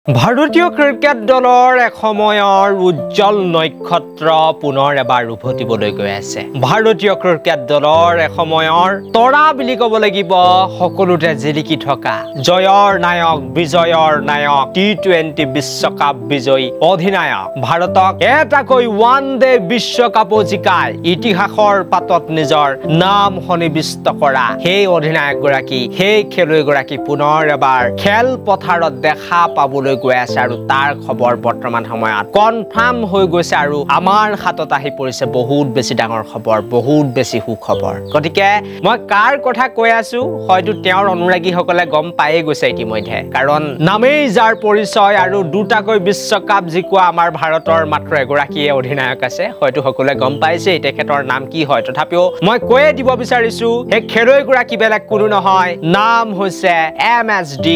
ভাৰতীয় ক্ৰিকেট দলৰ এসময়ৰ উজ্জ্বল নক্ষত্ৰ পুনৰ এবাৰ উভতিবলৈ গৈ আছে। ভাৰতীয় ক্ৰিকেট দলৰ এসময়ৰ তৰা বুলি ক'ব লাগিব সকলোতে জিলিকি থকা জয়ৰ নায়ক বিজয়ৰ নায়ক টি20 বিশ্বকাপ বিজয়ী অধিনায়ক ভাৰতক এটাকৈ ওৱান ডে বিশ্বকাপ জিকাই ইতিহাসৰ পাতত নিজৰ নাম সন্নিবিষ্ট কৰা সেই অধিনায়ক গৰাকী সেই খেলুৱৈ গৰাকী পুনৰ এবাৰ খেল পথাৰত দেখা পাবলৈ গৈ আছে আৰু তাৰ খবৰ বৰ্তমান সময়ত কনফাৰ্ম হৈ গৈছে আৰু আমাৰ হাতত আহি পৰিছে বহুত বেছি ডাঙৰ খবৰ বহুত বেছি সুখবৰ। গতিকে মই কাৰ কথা কৈ আছো হয়তো তেওঁৰ অনুৰাগীসকলে গম পায়ে গৈছে ইতিমধ্যে, কাৰণ নামেই যাৰ পৰিচয় আৰু দুটাকৈ বিশ্বকাপ জিকুৱা আমাৰ ভাৰতৰ মাত্ৰ এগৰাকীয়ে অধিনায়ক আছে। হয়তো সকলোৱে গম পাইছে তেখেতৰ নাম কি হয়, তথাপিও মই কৈয়ে দিব বিচাৰিছো সেই খেলুৱৈগৰাকী বেলেগ কোনো নহয়, নাম হৈছে MSD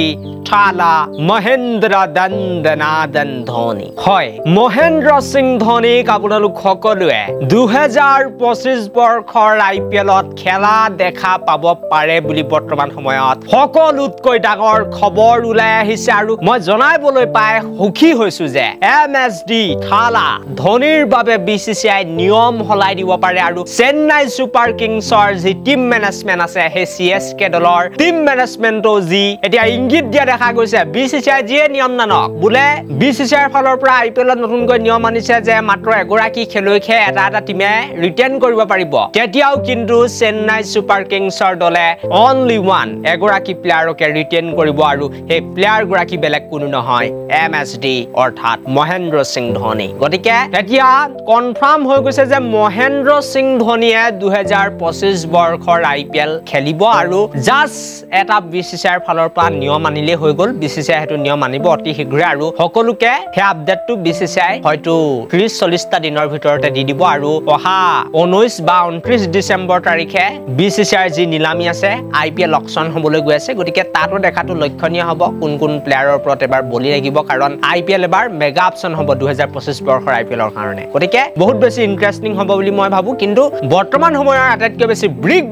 থালা মহেন্দ্ৰ দন্দনাদন ধোনী। হয়, মহেন্দ্ৰ সিং ধোনীক আপোনালোক সকলোৱে 2025 বৰ্ষৰ IPLত খেলা দেখা পাব পাৰে বুলি বৰ্তমান সময়ত সকলোতকৈ ডাঙৰ খবৰ ওলাই আহিছে আৰু মই জনাবলৈ পাই সুখী হৈছো যে MSD থালা ধোনীৰ বাবে BCCI নিয়ম হলাই দিব পাৰে আৰু চেন্নাই ছুপাৰ কিংছৰ যি টিম মেনেজমেন্ট আছে সেই CSK দলৰ টিম মেনেজমেন্টও যি এতিয়া ইংগিত দিয়া দেখা গৈছে BCCI যিয়ে নিয়ম নানক বোলে BCCIৰ ফালৰ পৰা IPLত নতুনকৈ নিয়ম আনিছে যে মাত্ৰ এগৰাকী খেলুৱৈকে এটা টিমে ৰিটেইন কৰিব পাৰিব। তেতিয়াও কিন্তু চেন্নাই ছুপাৰ কিংছৰ দলে অনলি ওৱান এগৰাকী প্লেয়াৰকে ৰিটেইন কৰিব আৰু সেই প্লেয়াৰ গৰাকী বেলেগ কোনো নহয় MSD অৰ্থাৎ মহেন্দ্ৰ সিং ধোনী। গতিকে এতিয়া কনফাৰ্ম হৈ গৈছে যে মহেন্দ্ৰ সিং ধোনীয়ে 2025 বৰ্ষৰ IPL খেলিব আৰু জাষ্ট এটা BCCIৰ ফালৰ পৰা নিয়ম আনিলে হৈ গ'ল। BCCI হেতু নিয়ম আনিব অতি শীঘ্ৰে আৰু সকলোকে সেই আপডেটটো BCCI হয়তো 30-40টা দিনৰ ভিতৰতে দি দিব আৰু অহা 19 বা 29 ডিচেম্বৰ তাৰিখে BCCIৰ যি নিলামী আছে IPL অকচন হ'বলৈ গৈ আছে। গতিকে তাতো দেখাটো লক্ষণীয় হ'ব কোন কোন প্লেয়াৰৰ ওপৰত এবাৰ বলি লাগিব, কাৰণ IPL এবাৰ মেগা অপচন হ'ব 2025 বৰ্ষৰ IPLৰ কাৰণে। গতিকে বহুত বেছি ইন্টাৰেষ্টিং হ'ব বুলি মই ভাবো, কিন্তু বৰ্তমান সময়ৰ আটাইতকৈ বেছি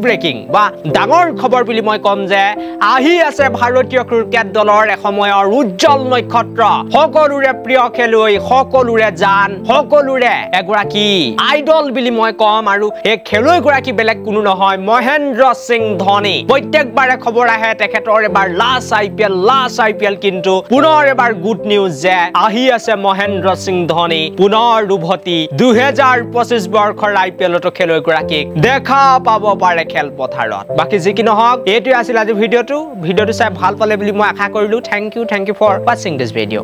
ব্ৰেকিং বা ডাঙৰ খবৰ বুলি মই ক'ম যে আহি আছে ভাৰতীয় ক্ৰিকেট দলৰ এসময়ৰ উজ্জ্বল নক্ষত্ৰ সকলোৰে প্ৰিয় খেলুৱৈ সকলোৰে জান সকলোৰে এগৰাকী আইডল বুলি মই ক'ম আৰু এই খেলুৱৈ গৰাকী বেলেগ কোনো নহয় মহেন্দ্ৰ সিং ধোনী। প্ৰত্যেকবাৰে খবৰ আহে তেখেতৰ এবাৰ লাষ্ট IPL কিন্তু পুনৰ এবাৰ গুড নিউজ যে আহি আছে মহেন্দ্ৰ সিং ধোনী পুনৰ উভতি 2025 বৰ্ষৰ IPLতো খেলুৱৈ গৰাকীক দেখা পাব পাৰে খেল পথাৰত। বাকি যি কি নহওক এইটোৱে আছিল আজি ভিডিঅ'টো চাই ভাল পালে বুলি মই আশা কৰিলো। Thank you for watching this video.